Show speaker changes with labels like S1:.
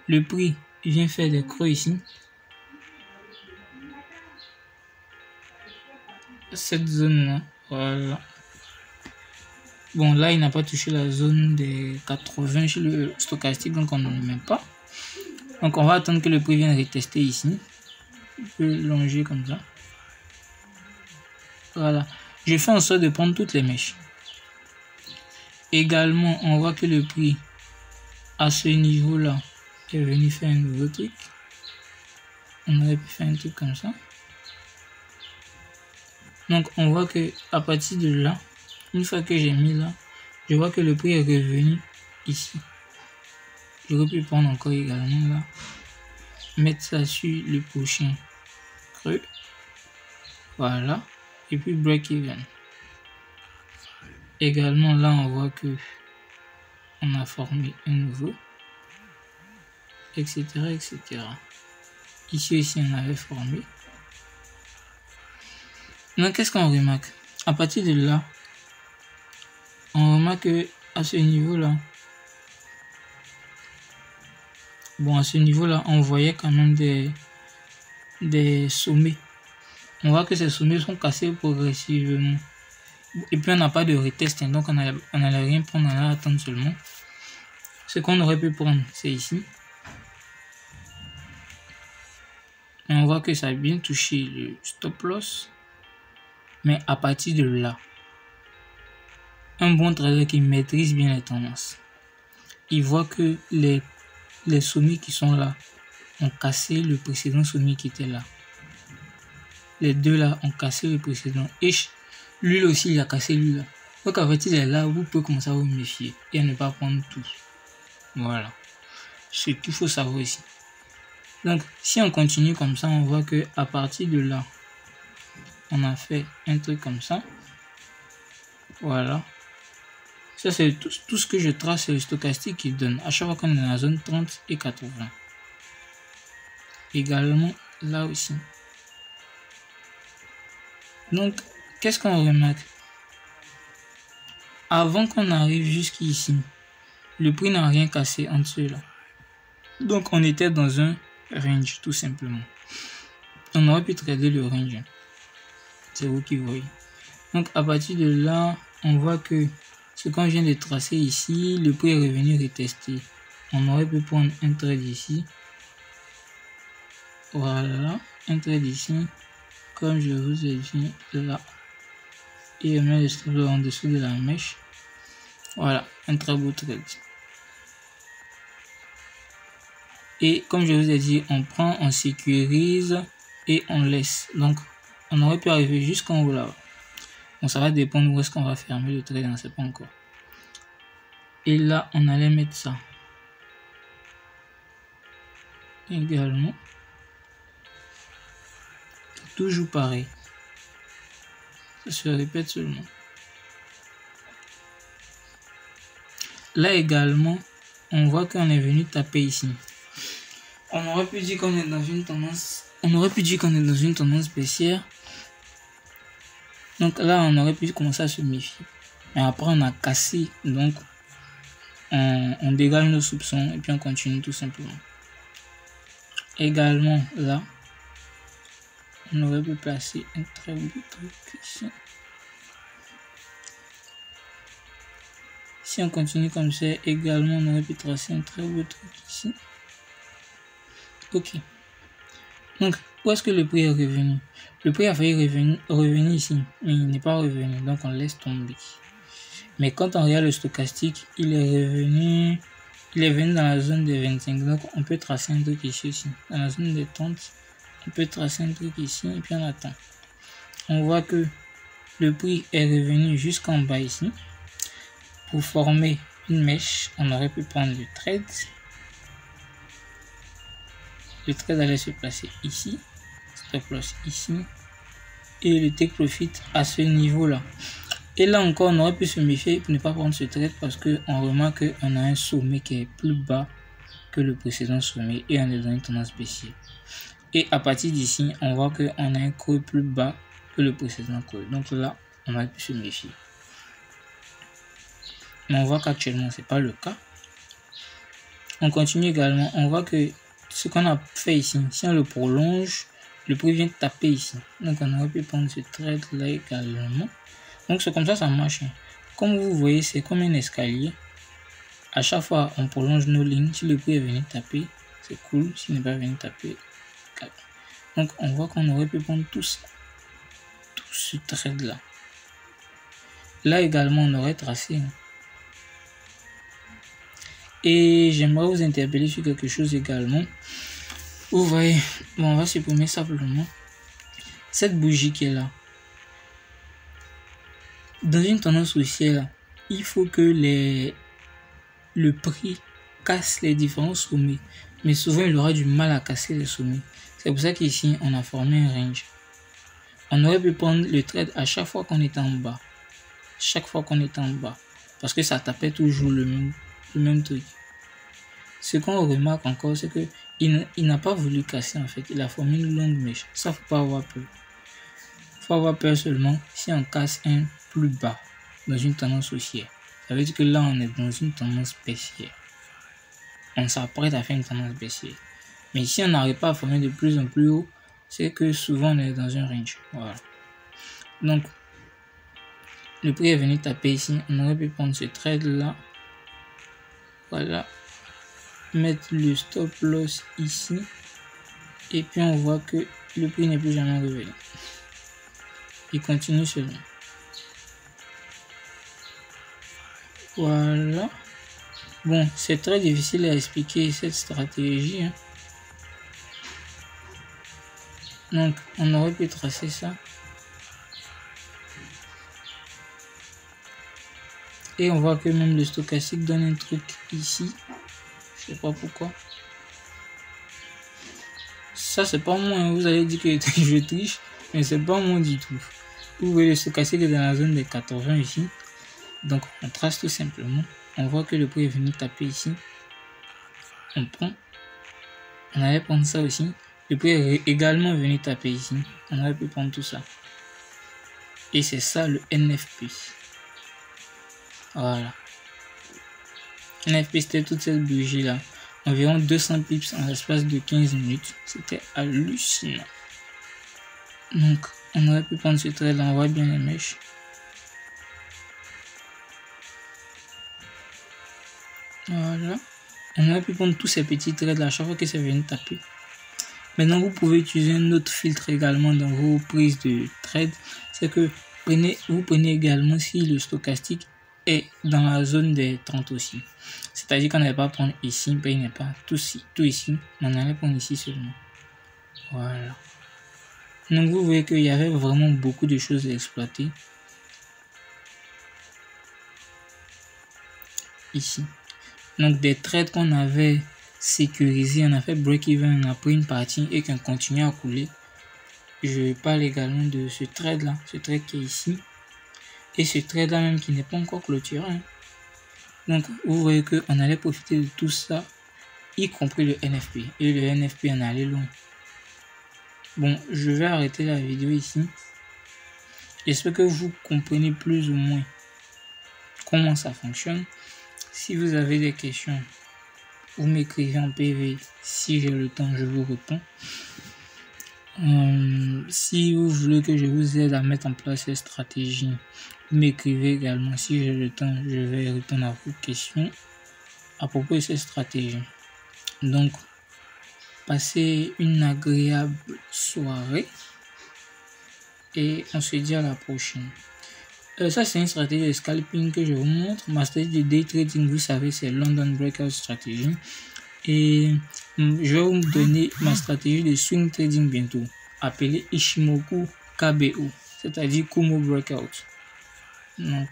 S1: le prix vient faire des creux ici. Cette zone-là, voilà. Bon, là, il n'a pas touché la zone des 80 chez le stochastique, donc on ne le met pas. Donc, on va attendre que le prix vienne retester ici. On peut longer comme ça. Voilà. Je fais en sorte de prendre toutes les mèches. Également, on voit que le prix, à ce niveau-là, est venu faire un nouveau truc. On aurait pu faire un truc comme ça. Donc, on voit que à partir de là, une fois que j'ai mis là, je vois que le prix est revenu ici. J'aurais pu prendre encore également là, mettre ça sur le prochain creux. Voilà. Et puis break even. Également là, on voit que on a formé un nouveau, etc., etc. Ici aussi, on avait formé. Donc, qu'est-ce qu'on remarque? À partir de là, on remarque que à ce niveau-là, bon, à ce niveau-là, on voyait quand même des sommets. On voit que ces sommets sont cassés progressivement. Et puis, on n'a pas de retest, donc on n'allait rien prendre, on allait attendre seulement. Ce qu'on aurait pu prendre, c'est ici. Et on voit que ça a bien touché le stop loss. Mais à partir de là, un bon trader qui maîtrise bien les tendances, il voit que les sommets qui sont là ont cassé le précédent sommet qui était là. Les deux là ont cassé le précédent. Et lui aussi, il a cassé lui là. Donc à partir de là, vous pouvez commencer à vous méfier et à ne pas prendre tout. Voilà. Ce qu'il faut savoir ici. Donc si on continue comme ça, on voit que à partir de là, on a fait un truc comme ça. Voilà. Ça, c'est tout ce que je trace, c'est le stochastique qui donne. À chaque fois qu'on est dans la zone 30 et 80. Également, là aussi. Donc, qu'est-ce qu'on remarque? Avant qu'on arrive jusqu'ici, le prix n'a rien cassé en dessous là. Donc, on était dans un range, tout simplement. On aurait pu trader le range. C'est vous qui voyez. Donc, à partir de là, on voit que ce qu'on vient de tracer ici, le prix est revenu retester. On aurait pu prendre un trade ici. Voilà, un trade ici. Comme je vous ai dit, là. Et on met le stop en dessous de la mèche. Voilà, un très beau trade. Et comme je vous ai dit, on prend, on sécurise et on laisse. Donc, on aurait pu arriver jusqu'en haut là. Bon, ça va dépendre où est-ce qu'on va fermer le trade, on ne sait pas encore. Et là, on allait mettre ça. Également. Toujours pareil. Ça se répète seulement. Là également, on voit qu'on est venu taper ici. On aurait pu dire qu'on est dans une tendance. On aurait pu dire qu'on est dans une tendance baissière. Donc là, on aurait pu commencer à se méfier. Mais après, on a cassé. Donc, on dégage nos soupçons et puis on continue tout simplement. Également, là, on aurait pu placer un très beau truc ici. Si on continue comme ça, également, on aurait pu tracer un très beau truc ici. Ok. Donc, où est-ce que le prix est revenu? Le prix a failli revenir ici, mais il n'est pas revenu, donc on laisse tomber. Mais quand on regarde le stochastique, il est revenu dans la zone des 25, donc on peut tracer un truc ici aussi. Dans la zone des 30, on peut tracer un truc ici, et puis on attend. On voit que le prix est revenu jusqu'en bas ici. Pour former une mèche, on aurait pu prendre le trade. Le trade allait se placer ici, stop loss ici, et le take profit à ce niveau-là. Et là encore, on aurait pu se méfier pour ne pas prendre ce trade parce qu'on remarque qu'on a un sommet qui est plus bas que le précédent sommet et on est dans une tendance baissière. Et à partir d'ici, on voit qu'on a un creux plus bas que le précédent creux. Donc là, on aurait pu se méfier. Mais on voit qu'actuellement, ce n'est pas le cas. On continue également. On voit que ce qu'on a fait ici, si on le prolonge, le prix vient taper ici. Donc on aurait pu prendre ce trade là également. Donc c'est comme ça marche. Comme vous voyez, c'est comme un escalier. À chaque fois, on prolonge nos lignes. Si le prix est venu taper, c'est cool. S'il n'est pas venu taper, calme. Donc on voit qu'on aurait pu prendre tout ça. Tout ce trade là. Là également, on aurait tracé. Et j'aimerais vous interpeller sur quelque chose également. Vous voyez, bon, on va supprimer simplement cette bougie qui est là. Dans une tendance haussière, il faut que le prix casse les différents sommets. Mais souvent, il aura du mal à casser les sommets. C'est pour ça qu'ici, on a formé un range. On aurait pu prendre le trade à chaque fois qu'on était en bas. Chaque fois qu'on était en bas. Parce que ça tapait toujours le même truc. Ce qu'on remarque encore, c'est que il n'a pas voulu casser en fait. Il a formé une longue mèche. Ça, faut pas avoir peur. Faut avoir peur seulement si on casse un plus bas dans une tendance haussière. Ça veut dire que là, on est dans une tendance baissière. On s'apprête à faire une tendance baissière. Mais si on n'arrive pas à former de plus en plus haut, c'est que souvent on est dans un range. Voilà. Donc, le prix est venu taper ici. On aurait pu prendre ce trade là. Voilà. Mettre le stop loss ici. Et puis on voit que le prix n'est plus jamais revenu. Il continue seulement. Voilà. Bon, c'est très difficile à expliquer cette stratégie. Hein. Donc, on aurait pu tracer ça. Et on voit que même le stochastique donne un truc ici. Je sais pas pourquoi. Ça, c'est pas moi. Hein. Vous allez dire que je triche. Mais c'est pas moi du tout. Vous voyez le stochastique est dans la zone des 80 ici. Donc, on trace tout simplement. On voit que le prix est venu taper ici. On prend. On allait prendre ça aussi. Le prix est également venu taper ici. On aurait pu prendre tout ça. Et c'est ça le NFP. Voilà. NFP, c'était toute cette bougie là. Environ 200 pips en l'espace de 15 minutes. C'était hallucinant. Donc, on aurait pu prendre ce trade là. On voit bien les mèches. Voilà. On aurait pu prendre tous ces petits trades là à chaque fois que ça vient taper. Maintenant, vous pouvez utiliser un autre filtre également dans vos prises de trade. C'est que vous prenez également si le stochastique est dans la zone des 30 aussi. C'est-à-dire qu'on n'allait pas prendre ici, il n'est pas tout ici. On allait prendre ici seulement. Voilà. Donc, vous voyez qu'il y avait vraiment beaucoup de choses à exploiter. Ici. Donc, des trades qu'on avait sécurisés, on a fait break-even, on a pris une partie et qu'on continue à couler. Je parle également de ce trade là, ce trade qui est ici. Et ce trade là même qui n'est pas encore clôturé. Hein. Donc, vous voyez qu'on allait profiter de tout ça, y compris le NFP. Et le NFP en allait loin. Bon, je vais arrêter la vidéo ici. J'espère que vous comprenez plus ou moins comment ça fonctionne. Si vous avez des questions, vous m'écrivez en PV. Si j'ai le temps, je vous réponds. Si vous voulez que je vous aide à mettre en place ces stratégies, vous m'écrivez également. Si j'ai le temps, je vais répondre à vos questions à propos de ces stratégies. Donc, passez une agréable soirée et on se dit à la prochaine. Ça, c'est une stratégie de scalping que je vous montre. Ma stratégie de day trading, vous savez, c'est London Breakout Strategy. Et je vais vous donner ma stratégie de swing trading bientôt, appelée Ishimoku KBO, c'est-à-dire Kumo Breakout. Donc,